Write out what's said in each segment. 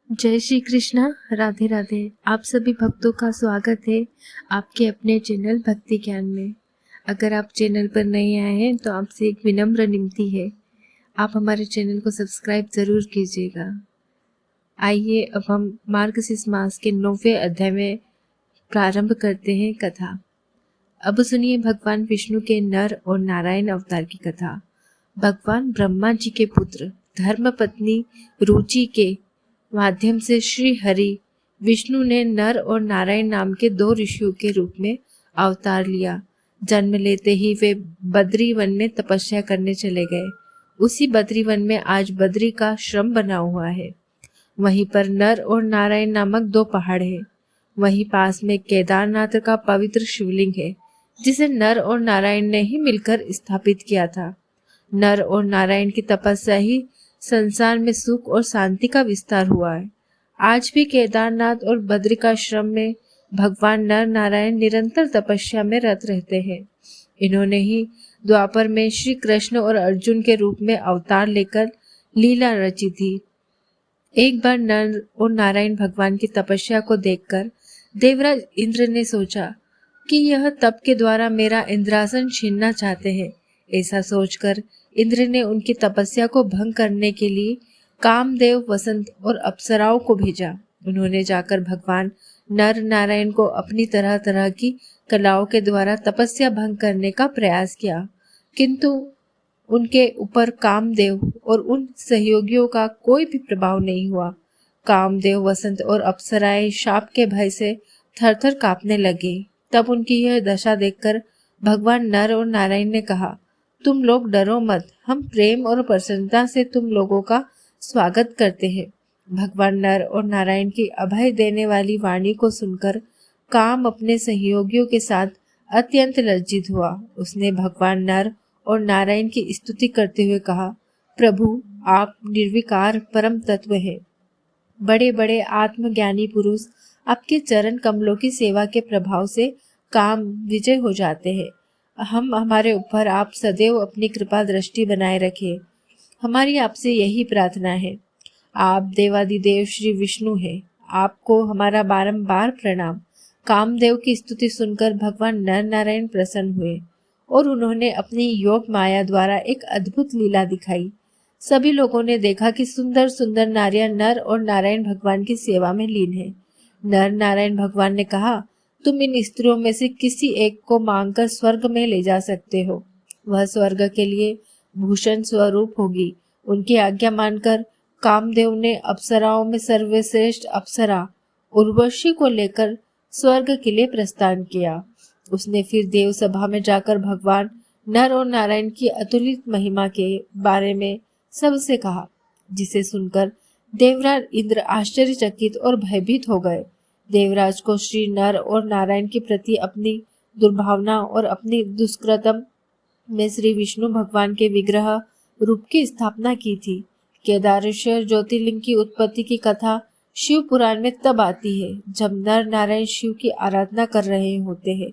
जय श्री कृष्णा। राधे राधे। आप सभी भक्तों का स्वागत है आपके अपने चैनल भक्ति ज्ञान में। अगर आप चैनल पर नए आए हैं तो आपसे एक विनम्र विनती है, आप हमारे चैनल को सब्सक्राइब ज़रूर कीजिएगा। आइए अब हम मार्गशीर्ष मास के 9वें अध्याय में प्रारंभ करते हैं कथा। अब सुनिए भगवान विष्णु के नर और नारायण अवतार की कथा। भगवान ब्रह्मा जी के पुत्र धर्म पत्नी रुचि के माध्यम से श्री हरि विष्णु ने नर और नारायण नाम के 2 ऋषियों के रूप में अवतार लिया। जन्म लेते ही वे बद्री वन में तपस्या करने चले गए। उसी बद्री वन में आज बद्री का आश्रम बना हुआ है। वहीं पर नर और नारायण नामक 2 पहाड़ हैं। वहीं पास में केदारनाथ का पवित्र शिवलिंग है, जिसे नर और नारायण ने ही मिलकर स्थापित किया था। नर और नारायण की तपस्या ही संसार में सुख और शांति का विस्तार हुआ है। आज भी केदारनाथ और बद्रिकाश्रम में भगवान नर नारायण निरंतर तपस्या में रत रहते हैं। इन्होंने ही द्वापर में श्री कृष्ण और अर्जुन के रूप में अवतार लेकर लीला रची थी। एक बार नर और नारायण भगवान की तपस्या को देखकर देवराज इंद्र ने सोचा कि यह तप के द्वारा मेरा इंद्रासन छीनना चाहते हैं। ऐसा सोचकर इंद्र ने उनकी तपस्या को भंग करने के लिए कामदेव, वसंत और अप्सराओं को भेजा। उन्होंने जाकर भगवान नर नारायण को अपनी तरह तरह की कलाओं के द्वारा तपस्या भंग करने का प्रयास किया, किंतु उनके ऊपर कामदेव और उन सहयोगियों का कोई भी प्रभाव नहीं हुआ। कामदेव, वसंत और अप्सराएं शाप के भय से थरथर कांपने लगे। तब उनकी यह दशा देखकर भगवान नर और नारायण ने कहा, तुम लोग डरो मत, हम प्रेम और प्रसन्नता से तुम लोगों का स्वागत करते हैं। भगवान नर और नारायण की अभय देने वाली वाणी को सुनकर काम अपने सहयोगियों के साथ अत्यंत लज्जित हुआ। उसने भगवान नर और नारायण की स्तुति करते हुए कहा, प्रभु आप निर्विकार परम तत्व हैं। बड़े बड़े आत्मज्ञानी पुरुष आपके चरण कमलों की सेवा के प्रभाव से काम विजय हो जाते हैं। हमारे ऊपर आप सदैव अपनी कृपा दृष्टि बनाए रखें। हमारी आपसे यही प्रार्थना है। आप देवादिदेव श्री विष्णु हैं। आपको हमारा बारंबार प्रणाम। कामदेव की स्तुति सुनकर भगवान नर नारायण प्रसन्न हुए और उन्होंने अपनी योग माया द्वारा एक अद्भुत लीला दिखाई। सभी लोगों ने देखा कि सुंदर सुंदर नारियां नर और नारायण भगवान की सेवा में लीन है। नर नारायण भगवान ने कहा, तुम इन स्त्रियों में से किसी एक को मांगकर स्वर्ग में ले जा सकते हो। वह स्वर्ग के लिए भूषण स्वरूप होगी। उनकी आज्ञा मानकर कामदेव ने अप्सराओं में सर्वश्रेष्ठ अप्सरा उर्वशी को लेकर स्वर्ग के लिए प्रस्थान किया। उसने फिर देव सभा में जाकर भगवान नर और नारायण की अतुलित महिमा के बारे में सबसे कहा, जिसे सुनकर देवराज इंद्र आश्चर्यचकित और भयभीत हो गए। देवराज को श्री नर और नारायण के प्रति अपनी दुर्भावना और अपनी दुष्कृतम में श्री विष्णु भगवान के विग्रह रूप की स्थापना की थी। केदारेश्वर ज्योतिर्लिंग की उत्पत्ति की कथा शिव पुराण में तब आती है जब नर नारायण शिव की आराधना कर रहे होते हैं।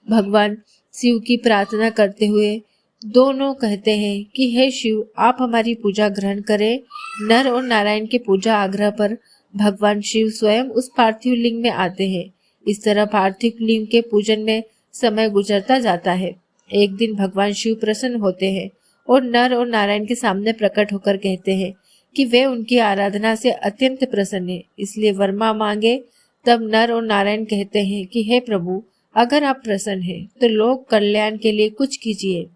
भगवान शिव की प्रार्थना करते हुए दोनों कहते हैं कि हे शिव, आप हमारी पूजा ग्रहण करें। नर और नारायण के पूजा आग्रह पर भगवान शिव स्वयं उस पार्थिव लिंग में आते हैं। इस तरह पार्थिव लिंग के पूजन में समय गुजरता जाता है। एक दिन भगवान शिव प्रसन्न होते हैं और नर और नारायण के सामने प्रकट होकर कहते हैं कि वे उनकी आराधना से अत्यंत प्रसन्न हैं, इसलिए वरमा मांगे। तब नर और नारायण कहते हैं कि हे प्रभु, अगर आप प्रसन्न हैं तो लोक कल्याण के लिए कुछ कीजिए।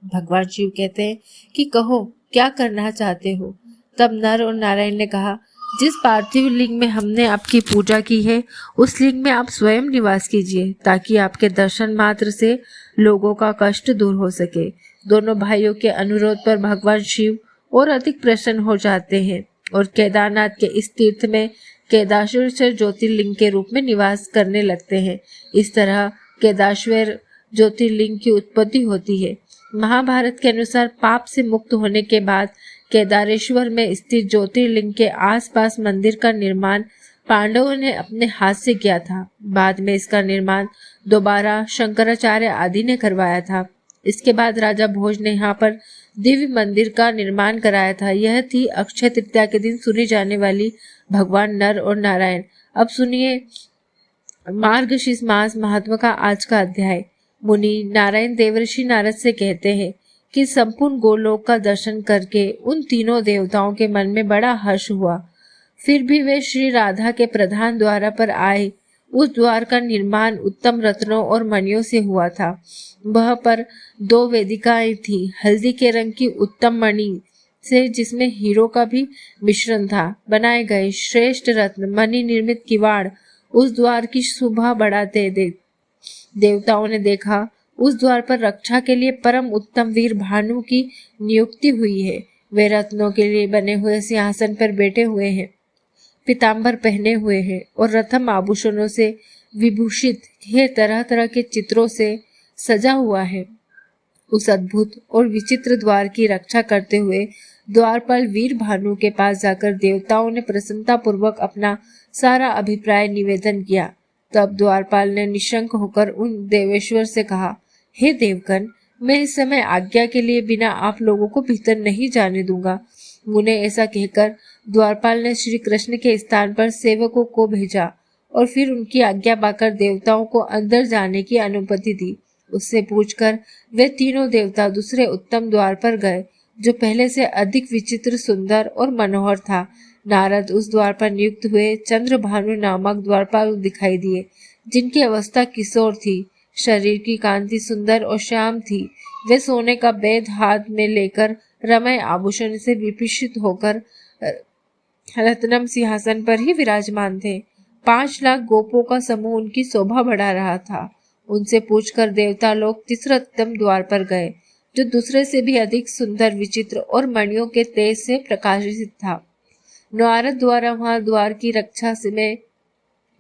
भगवान शिव कहते हैं कि कहो, क्या करना चाहते हो। तब नर और नारायण ने कहा, जिस पार्थिव लिंग में हमने आपकी पूजा की है उस लिंग में आप स्वयं निवास कीजिए, ताकि आपके दर्शन मात्र से लोगों का कष्ट दूर हो सके। दोनों भाइयों के अनुरोध पर भगवान शिव और अधिक प्रसन्न हो जाते हैं और केदारनाथ के इस तीर्थ में केदारेश्वर ज्योतिर्लिंग के रूप में निवास करने लगते हैं। इस तरह केदारेश्वर ज्योतिर्लिंग की उत्पत्ति होती है। महाभारत के अनुसार पाप से मुक्त होने के बाद केदारेश्वर में स्थित ज्योतिर्लिंग के आसपास मंदिर का निर्माण पांडवों ने अपने हाथ से किया था। बाद में इसका निर्माण दोबारा शंकराचार्य आदि ने करवाया था। इसके बाद राजा भोज ने यहाँ पर दिव्य मंदिर का निर्माण कराया था। यह थी अक्षय तृतीया के दिन सुनी जाने वाली भगवान नर और नारायण। अब सुनिए मार्गशीर्ष मास महात्मा का आज का अध्याय। मुनि नारायण देवर्षि नारद से कहते हैं कि संपूर्ण गोलोक का दर्शन करके उन तीनों देवताओं के मन में बड़ा हर्ष हुआ। फिर भी वे श्री राधा के प्रधान द्वार पर आए। उस द्वार का निर्माण उत्तम रत्नों और मणियों से हुआ था। वह पर 2 वेदिकाएं थी, हल्दी के रंग की उत्तम मणि से, जिसमें हीरो का भी मिश्रण था, बनाए गए श्रेष्ठ रत्न मणि निर्मित किवाड़ उस द्वार की शोभा बढ़ाते देवताओं ने देखा। उस द्वार पर रक्षा के लिए परम उत्तम वीर भानु की नियुक्ति हुई है। वे रत्नों के लिए बने हुए सिंहासन पर बैठे हुए हैं, पीताम्बर पहने हुए हैं और रत्न आभूषणों से विभूषित है, तरह तरह के चित्रों से सजा हुआ है। उस अद्भुत और विचित्र द्वार की रक्षा करते हुए द्वारपाल वीर भानु के पास जाकर देवताओं ने प्रसन्नता पूर्वक अपना सारा अभिप्राय निवेदन किया। तब द्वारपाल ने निशंक होकर उन देवेश्वर से कहा, हे देवगण, मैं इस समय आज्ञा के लिए बिना आप लोगों को भीतर नहीं जाने दूंगा। मुने ऐसा कहकर द्वारपाल ने श्री कृष्ण के स्थान पर सेवकों को भेजा और फिर उनकी आज्ञा पाकर देवताओं को अंदर जाने की अनुमति दी। उससे पूछकर वे तीनों देवता दूसरे उत्तम द्वार पर गए, जो पहले से अधिक विचित्र, सुंदर और मनोहर था। नारद उस द्वार पर नियुक्त हुए चंद्रभानु नामक द्वारपाल दिखाई दिए, जिनकी अवस्था किशोर थी। शरीर की कांति सुंदर और श्याम थी। वे सोने का बेद हाथ में लेकर रमय आभूषण से विभूषित होकर रत्नम सिंहासन पर ही विराजमान थे। 5 लाख गोपों का समूह उनकी शोभा बढ़ा रहा था। उनसे पूछकर देवता लोग तीसरतम द्वार पर गए, जो दूसरे से भी अधिक सुंदर, विचित्र और मणियों के तेज से प्रकाशित था। नारद द्वारा वहां द्वार की रक्षा में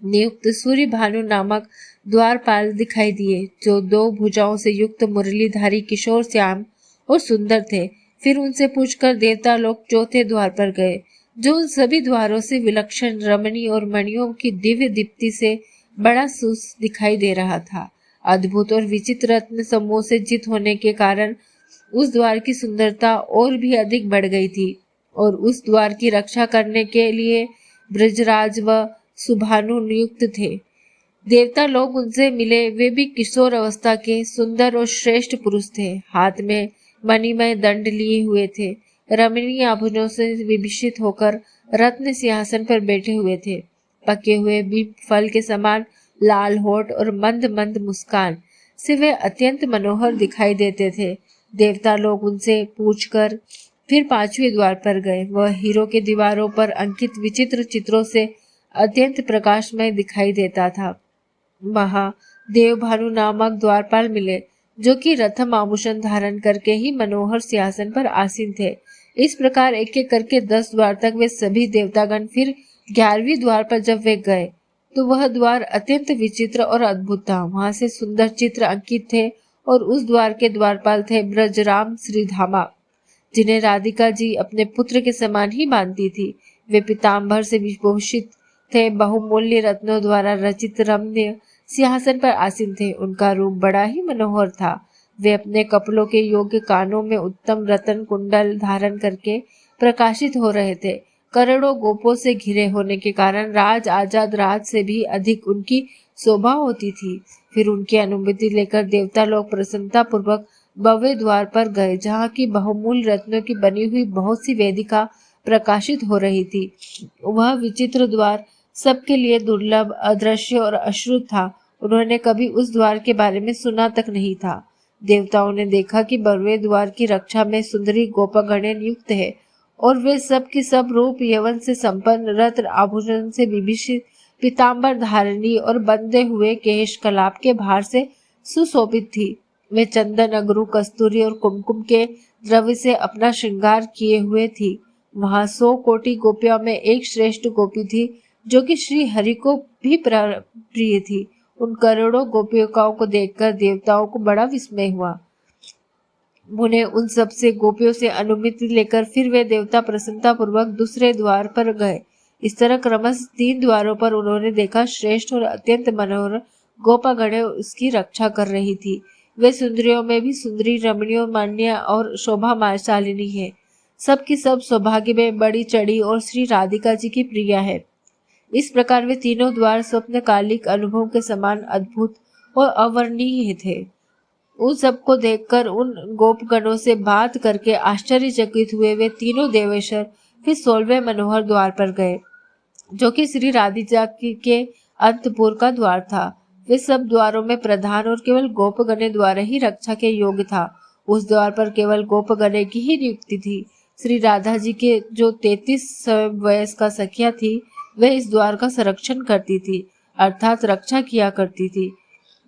नियुक्त सूर्य भानु नामक द्वारपाल दिखाई दिए, जो 2 भुजाओं से युक्त मुरलीधारी किशोर श्याम और सुंदर थे। फिर उनसे पूछकर देवता लोग चौथे द्वार पर गए, जो उन सभी द्वारों से विलक्षण, रमणीय और मणियों की दिव्य दीप्ति से बड़ा सुस दिखाई दे रहा था। अद्भुत और विचित्र रत्न समूह से जित होने के कारण उस द्वार की सुंदरता और भी अधिक बढ़ गई थी और उस द्वार की रक्षा करने के लिए ब्रजराज व सुभानु नियुक्त थे। देवता लोग उनसे मिले। वे भी किशोर अवस्था के सुंदर और श्रेष्ठ पुरुष थे। हाथ में मणिमय दंड लिए हुए थे। रमणीय आभूषणों से विभूषित होकर रत्न सिंहासन पर बैठे हुए थे। पके हुए बीज फल के समान लाल होठ और मंद मंद मुस्कान से वे अत्यंत मनोहर दिखाई देते थे। देवता लोग उनसे पूछकर फिर 5वें द्वार पर गए। वह हीरो के दीवारों पर अंकित विचित्र चित्रों से अत्यंत प्रकाशमय दिखाई देता था। वहां देवभानु नामक द्वारपाल मिले, जो कि रत्न आभूषण धारण करके ही मनोहर सिंहासन पर आसीन थे। इस प्रकार एक एक करके 10 द्वार तक वे सभी देवतागण। फिर 11वें द्वार पर जब वे गए तो वह द्वार अत्यंत विचित्र और अद्भुत था। वहां से सुंदर चित्र अंकित थे और उस द्वार के द्वारपाल थे ब्रजराम श्रीधामा, जिन्हें राधिका जी अपने पुत्र के समान ही मानती थी। वे पीताम्बर से विभूषित थे। बहुमूल्य रत्नों द्वारा रचित रम्य सिंहासन पर आसीन थे। उनका रूप बड़ा ही मनोहर था। वे अपने कपड़ों के योग्य कानों में उत्तम रत्न कुंडल धारण करके प्रकाशित हो रहे थे। करोड़ों गोपों से घिरे होने के कारण राज आजाद राज से भी अधिक उनकी शोभा होती थी। फिर उनकी अनुमति लेकर देवता लोग प्रसन्नता पूर्वक भव्य द्वार पर गए, जहाँ की बहुमूल्य रत्नों की बनी हुई बहुत सी वेदिका प्रकाशित हो रही थी। वह विचित्र द्वार सबके लिए दुर्लभ, अदृश्य और अश्रुत था। उन्होंने कभी उस द्वार के बारे में सुना तक नहीं था। देवताओं ने देखा कि भव्य द्वार की रक्षा में सुंदरी गोपगणे नियुक्त है और वे सब की सब रूप यौवन से संपन्न, रत्न आभूषण से विभूषित, पीताम्बर धारणी और बंधे हुए केश कलाप के भार से सुशोभित थी। वे चंदन, अगरू, कस्तूरी और कुमकुम के द्रव्य से अपना श्रृंगार किए हुए थी। वहां 100 कोटि गोपियों में एक श्रेष्ठ गोपी थी, जो कि श्री हरि को भी प्रिय थी। उन करोड़ों गोपिकाओं को देखकर देवताओं को बड़ा विस्मय हुआ। उन्हें उन सब से गोपियों से अनुमति लेकर फिर वे देवता प्रसन्नता पूर्वक दूसरे द्वार पर गए। इस तरह क्रमशः 3 द्वारों पर उन्होंने देखा श्रेष्ठ और अत्यंत मनोहर गोपागणे उसकी रक्षा कर रही थी। वे सुंदरियों में भी सुंदरी, रमणीय, मान्य और शोभाशालिनी है। सबकी सब सौभाग्य में बड़ी चढ़ी और श्री राधिका जी की प्रिया है। इस प्रकार वे तीनों द्वार स्वप्नकालिक अनुभव के समान अद्भुत और अवर्णनीय थे। उन सबको देखकर, उन गोपगणों से बात करके आश्चर्यचकित हुए वे तीनों देवेश्वर फिर 16वें मनोहर द्वार पर गए, जो कि श्री राधिका के अंतपुर का द्वार था। वे सब द्वारों में प्रधान और केवल गोपगणे द्वारा ही रक्षा के योग्य था। उस द्वार पर केवल गोपगणे की ही नियुक्ति थी। श्री राधा जी के जो 33 वयस का सखिया थी, वे इस द्वार का संरक्षण करती थी, अर्थात रक्षा किया करती थी।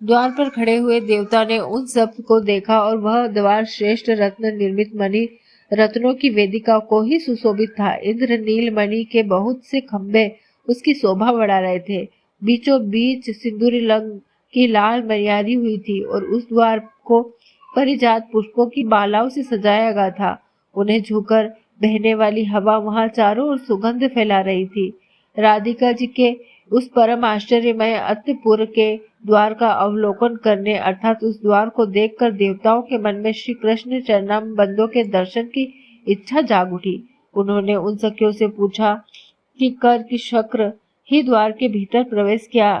द्वार पर खड़े हुए देवता ने उन सब को देखा और वह द्वार श्रेष्ठ रत्न निर्मित मणि रत्नों की वेदिका को ही सुशोभित था। इंद्र नील मणि के बहुत से खंभे उसकी शोभा बढ़ा रहे थे। बीचों बीच सिंदूरी रंग की लाल मर्यादी हुई थी और उस द्वार को परिजात पुष्पों की मालाओं से सजाया गया था। उन्हें झुकर बहने वाली हवा वहां चारों ओर सुगंध फैला रही थी। राधिका जी के उस परम आश्चर्यमय अंतपुर के द्वार का अवलोकन करने अर्थात उस द्वार को देखकर देवताओं के मन में श्री कृष्ण चरणामबंदों के दर्शन की इच्छा जाग उठी। उन्होंने उन सखियों से पूछा कि कर की शक्र ही द्वार के भीतर प्रवेश किया।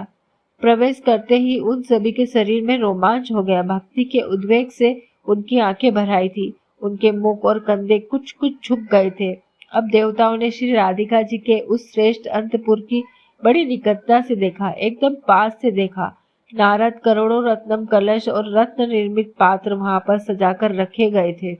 प्रवेश करते ही उन सभी के शरीर में रोमांच हो गया। भक्ति के उद्वेग से उनकी आंखें भर आई थी। उनके मुख और कंधे कुछ कुछ झुक गए थे। अब देवताओं ने श्री राधिका जी के उस श्रेष्ठ अंतपुर की बड़ी निकटता से देखा, एकदम पास से देखा। नारद करोड़ों रत्नम कलश और रत्न निर्मित पात्र वहां पर सजाकर रखे गए थे,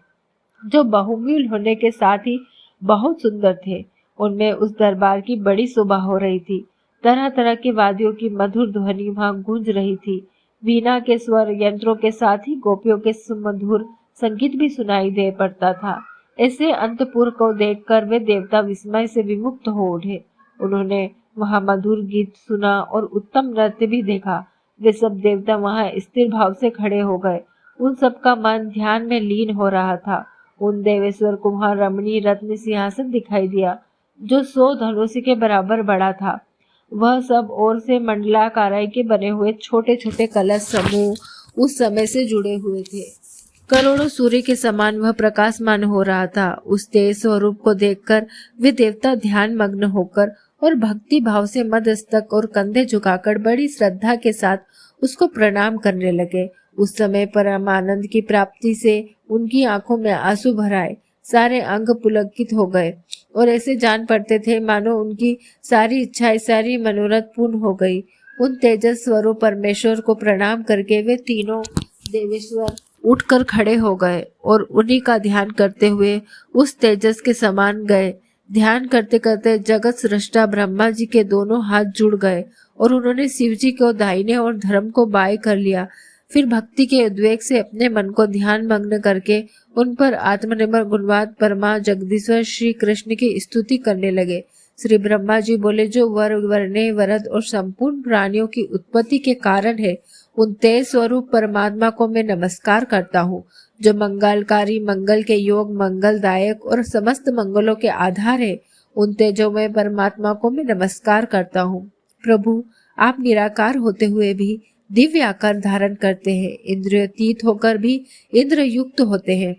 जो बहुमूल्य होने के साथ ही बहुत सुंदर थे। उनमें उस दरबार की बड़ी शोभा हो रही थी। तरह तरह के वाद्यों की मधुर ध्वनि वहां गूंज रही थी। वीणा के स्वर यंत्रों के साथ ही गोपियों के सुमधुर संगीत भी सुनाई दे पड़ता था। ऐसे अंतपुर को देखकर वे देवता विस्मय से विमुक्त हो उठे। उन्होंने वहां मधुर गीत सुना और उत्तम नृत्य भी देखा। वे सब देवता वहां स्थिर भाव से खड़े हो गए। उन सबका मन ध्यान में लीन हो रहा था। उन देवेश्वर को वहां रमणीय रत्न सिंहासन दिखाई दिया, जो 100 धनुष के बराबर बड़ा था। वह सब ओर से मंडलाकार के बने हुए छोटे छोटे कलश समूह उस समय से जुड़े हुए थे। करोड़ों सूर्य के समान वह प्रकाशमान हो रहा था। उस तेज स्वरूप को देखकर वे देवता ध्यान मग्न होकर और भक्ति भाव से मस्तक और कंधे झुकाकर बड़ी श्रद्धा के साथ उसको प्रणाम करने लगे। उस समय परम आनंद की प्राप्ति से उनकी आंखों में आंसू भर आए, सारे अंग पुलकित हो गए और ऐसे जान पड़ते थे मानो उनकी सारी इच्छाएं, सारी मनोरथ पूर्ण हो गई। उन तेजस स्वरूप परमेश्वर को प्रणाम करके वे तीनों देवेश्वर उठकर खड़े हो गए और उन्हीं का ध्यान करते हुए उस तेजस के समान गए। ध्यान करते करते जगत सृष्टा ब्रह्मा जी के दोनों हाथ जुड़ गए और उन्होंने शिव जी को दाहिने और धर्म को बाएं कर लिया। फिर भक्ति के उद्वेग से अपने मन को ध्यान मग्न करके उन पर आत्मनिर्भर गुणवाद परमा जगदीश्वर श्री कृष्ण की स्तुति करने लगे। श्री ब्रह्मा जी बोले, जो वर्णे वरद और संपूर्ण प्राणियों की उत्पत्ति के कारण है, उन तेज स्वरूप परमात्मा को मैं नमस्कार करता हूँ, जो मंगलकारी, मंगल के योग, मंगलदायक और समस्त मंगलों के आधार है। उन तेजोमय परमात्मा को मैं नमस्कार करता हूँ। प्रभु, आप निराकार होते हुए भी दिव्य आकार धारण करते हैं, इंद्रियातीत होकर भी इंद्र युक्त होते हैं।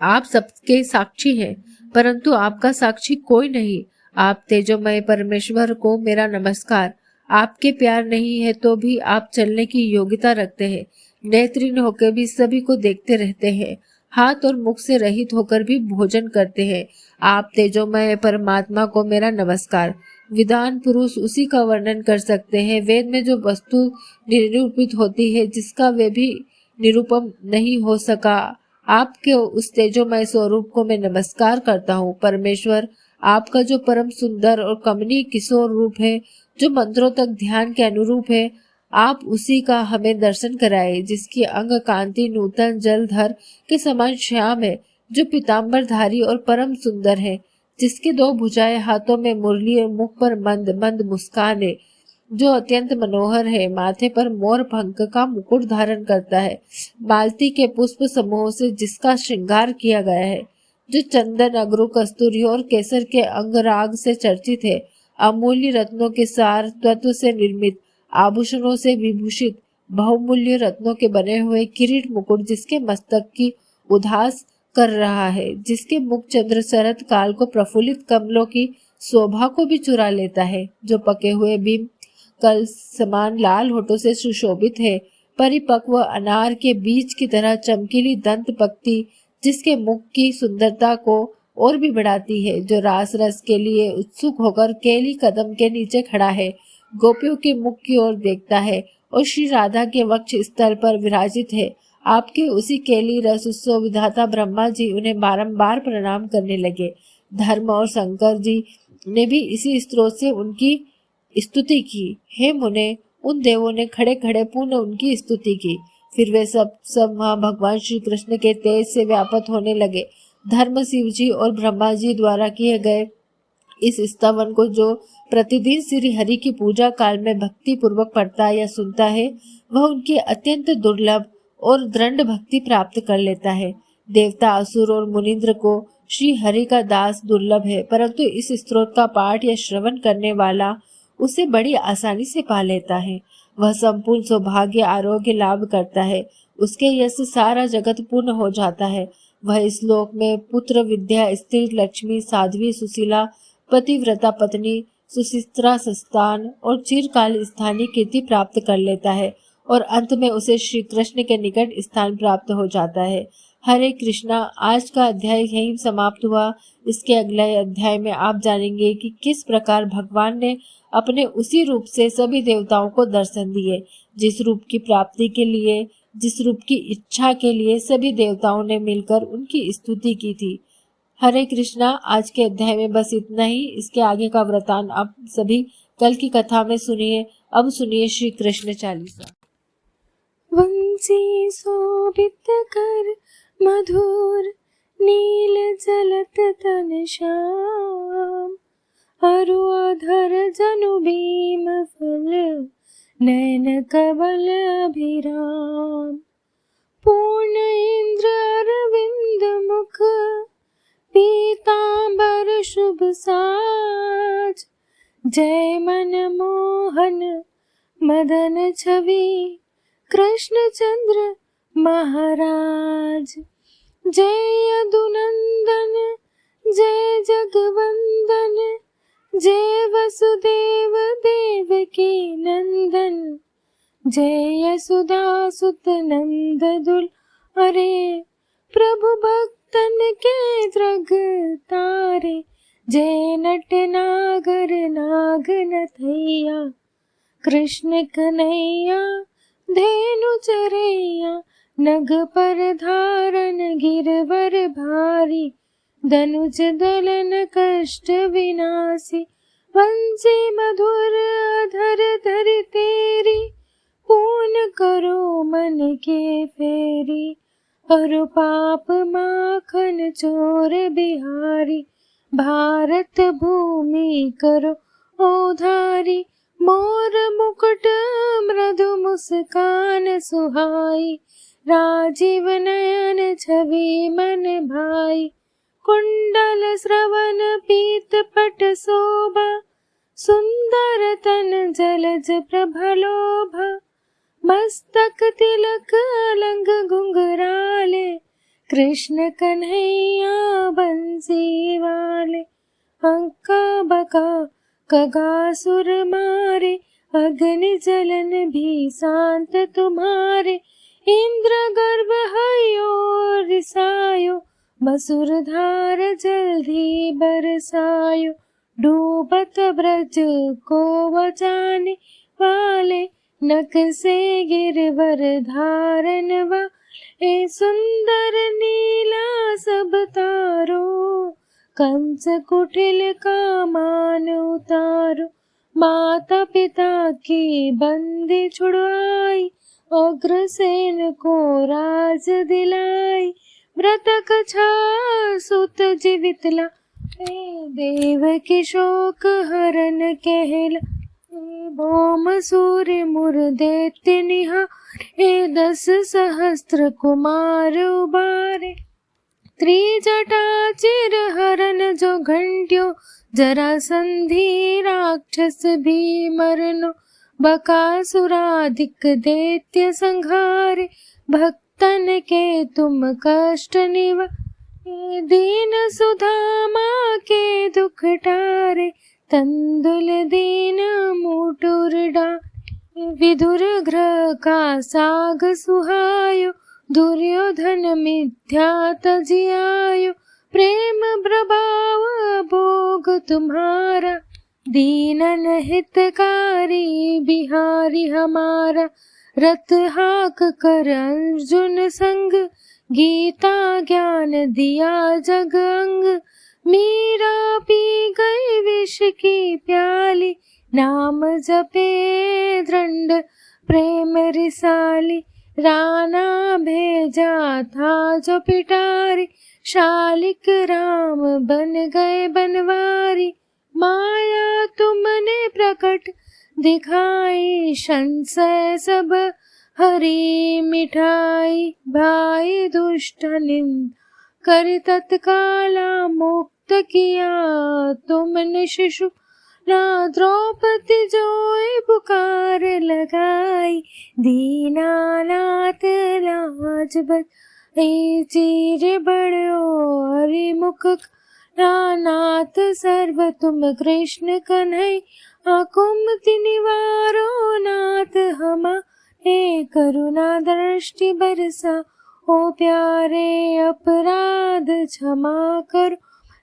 आप सबके साक्षी हैं, परंतु आपका साक्षी कोई नहीं। आप तेजोमय परमेश्वर को मेरा नमस्कार। आपके प्यार नहीं है तो भी आप चलने की योग्यता रखते हैं, नेत्रहीन होकर भी सभी को देखते रहते हैं, हाथ और मुख से रहित होकर भी भोजन करते हैं। आप तेजोमय परमात्मा को मेरा नमस्कार। विद्वान पुरुष उसी का वर्णन कर सकते हैं। वेद में जो वस्तु निरूपित होती है, जिसका वे भी निरूपण नहीं हो सका, आपके उस तेजोमय स्वरूप को मैं नमस्कार करता हूँ। परमेश्वर, आपका जो परम सुंदर और कमनीय किशोर रूप है, जो मंत्रों तक ध्यान के अनुरूप है, आप उसी का हमें दर्शन कराए, जिसकी अंग कांति नूतन जलधर के समान श्याम है, जो पीताम्बरधारी और परम सुंदर है, जिसके 2 भुजाएं, हाथों में मुरली और मुख पर मंद मंद मुस्कान है, जो अत्यंत मनोहर है, माथे पर मोर पंख का मुकुट धारण करता है, मालती के पुष्प समूह से जिसका श्रृंगार किया गया है, जो चंदन, अगरू, कस्तूरी और केसर के अंगराग से चर्चित है, अमूल्य रत्नों के सार तत्व से निर्मित, आभूषणों से विभूषित, बहुमूल्य रत्नों के बने हुए किरीट मुकुट जिसके मस्तक की उदास कर रहा है, जिसके मुख चंद्र शरत काल को प्रफुल्लित कमलों की शोभा को भी चुरा लेता है, जो पके हुए भीम कल समान लाल होठों से सुशोभित है, परिपक्व अनार के बीज की तरह चमकीली दंत पक्ति जिसके मुख की सुंदरता को और भी बढ़ाती है, जो रास रस के लिए उत्सुक होकर केली कदम के नीचे खड़ा है, गोपियों के मुख की ओर देखता है और श्री राधा के वक्ष स्थल पर विराजित है। आपके उसी केली रस उत्सव विधाता ब्रह्मा जी उन्हें बारंबार प्रणाम करने लगे। धर्म और शंकर जी ने भी इसी स्त्रोत से उनकी स्तुति की। हे मुने, उन देवों ने खड़े खड़े पुनः उनकी स्तुति की। फिर वे सब वहां भगवान श्री कृष्ण के तेज से व्यापक होने लगे। धर्म शिव जी और ब्रह्मा जी द्वारा किए गए इस स्तवन को जो प्रतिदिन श्री हरि की पूजा काल में भक्ति पूर्वक पढ़ता या सुनता है, वह उनकी अत्यंत दुर्लभ और दृढ़ भक्ति प्राप्त कर लेता है। देवता, असुर और मुनिंद्र को श्री हरि का दास दुर्लभ है, परंतु इस स्तोत्र का पाठ या श्रवण करने वाला उसे बड़ी आसानी से पा लेता है। वह संपूर्ण सौभाग्य आरोग्य लाभ करता है। उसके यश सारा जगत पूर्ण हो जाता है। वह इस लोक में पुत्र, विद्या, स्त्री, लक्ष्मी, साध्वी, सुशीला, पतिव्रता पत्नी, सुशिस्त्रा, संस्थान और चिरकाल स्थानीय कीर्ति प्राप्त कर लेता है और अंत में उसे श्री कृष्ण के निकट स्थान प्राप्त हो जाता है। हरे कृष्णा। आज का अध्याय यहीं समाप्त हुआ। इसके अगले अध्याय में आप जानेंगे कि किस प्रकार भगवान ने अपने उसी रूप से सभी देवताओं को दर्शन दिए, जिस रूप की प्राप्ति के लिए, जिस रूप की इच्छा के लिए सभी देवताओं ने मिलकर उनकी स्तुति की थी। हरे कृष्णा। आज के अध्याय में बस इतना ही। इसके आगे का वृतांत आप सभी कल की कथा में सुनिए। अब सुनिए श्री कृष्ण चालीसा। वंशी शोभित कर मधुर नील जलत तन श्याम, अरु अधर जनु भीम फल नयन कबल अभिराम। पूर्ण इंद्र अरविंद मुख पीतांबर शुभ साज, जय मन मोहन मदन छवि कृष्ण चंद्र महाराज। जय यदुनंदन जय जगवंदन, जय वसुदेव देवकी नंदन, जय यशोदा सुत नंद दुल। अरे प्रभु भक्तन के द्रग तारे, जय नट नागर नाग नथैया, कृष्ण कन्हैया धेनु चरैया। नग पर धारण गिरवर भारी, धनुज दलन कष्ट विनाशी। वंशी मधुर अधर धरि तेरी, पूर्ण करो मन के फेरी। और पाप माखन चोर बिहारी, भारत भूमि करो उधारी। मोर मुकुट मृदु मुस्कान सुहाई, राजीव नयन छवि मन भाई। कुंडल श्रवण पीत पट शोभा, सुंदर तन जलज प्रभलोभा। मस्तक तिलक अलंग घुंघराले, कृष्ण कन्हैया बंसी वाले। अंका बका कगासुर मारे, अग्नि जलन भी शांत तुम्हारे। इंद्र गर्भ हयो रिसायो, मसुर धार जल्दी बरसायो। डूबत ब्रज को बचाने वाले, नक से गिरवर धारन वाले। सुंदर नीला सब तारो, कंस कुटिल का मान उतारो। माता पिता की बंदी छुड़वाई, अग्रसेन को राज दिलाई। मृतक छार सुत जीवित लाए, देव की शोक हरन कहला। भौम सूर्य मुर दैत्य निहारे, 10 सहस्त्र कुमार उबारे। त्रिजटा चिर हरन जो घंट्यो, जरासंधि राक्षस भी मरनो। बकासुराधिक दैत्य संहारे, भक्तन के तुम कष्ट निवारे, दीन सुधामा के दुख टारे, तंदुल दीन मुटुर डारे, विदुर ग्रह का साग सुहायो, दुर्योधन मिथ्या तजियायो, प्रेम प्रभाव भोग तुम्हारा, दीनन हितकारी बिहारी हमारा, रथ हाक कर अर्जुन संग, गीता ज्ञान दिया जग अंग, मीरा पी गई विष की प्याली, नाम जपे दृढ़ प्रेम रिसाली, राणा भेजा था जो पिटारी, शालिक राम बन गए बनवारी, माया तुमने प्रकट दिखाई, संशय सब हरी मिठाई, भाई दुष्ट निंद कर तत्काला, मुक्त किया तुमने शिशु ना, द्रौपदी जोई पुकार लगाई, दीनानाथ लाज बचाई, चीर बड़ो हरि मुख नाथ, सर्व तुम कृष्ण कन्हैया, कुमति निवारो नाथ हमारे, करुणा दृष्टि बरसा ओ प्यारे, अपराध क्षमा करो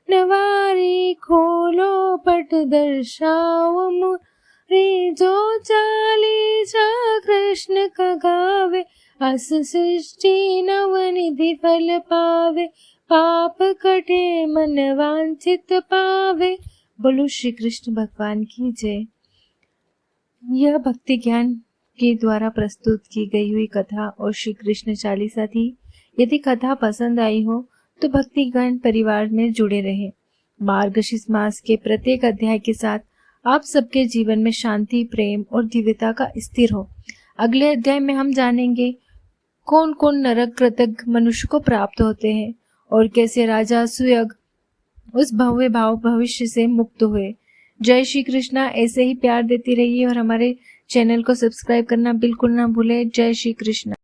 नवारी, खोलो पट दर्शाओ मुरे, जो चालीसा कृष्ण का गावे, अस सृष्टि नवनिधि फल पावे, पाप कटे मन वांछित पावे। बोलो श्री कृष्ण भगवान की जय। यह भक्ति ज्ञान के द्वारा प्रस्तुत की गई हुई कथा और श्री कृष्ण चालीसा थी। यदि कथा पसंद आई हो तो भक्ति ज्ञान परिवार में जुड़े रहें। मार्गशीर्ष मास के प्रत्येक अध्याय के साथ आप सबके जीवन में शांति, प्रेम और दिव्यता का स्थिर हो। अगले अध्याय में हम जानेंगे कौन कौन नरक कृतज्ञ मनुष्य को प्राप्त होते हैं और कैसे राजा सुयग उस भव्य भाव भविष्य से मुक्त हुए। जय श्री कृष्णा। ऐसे ही प्यार देती रहिए और हमारे चैनल को सब्सक्राइब करना बिल्कुल ना भूले। जय श्री कृष्ण।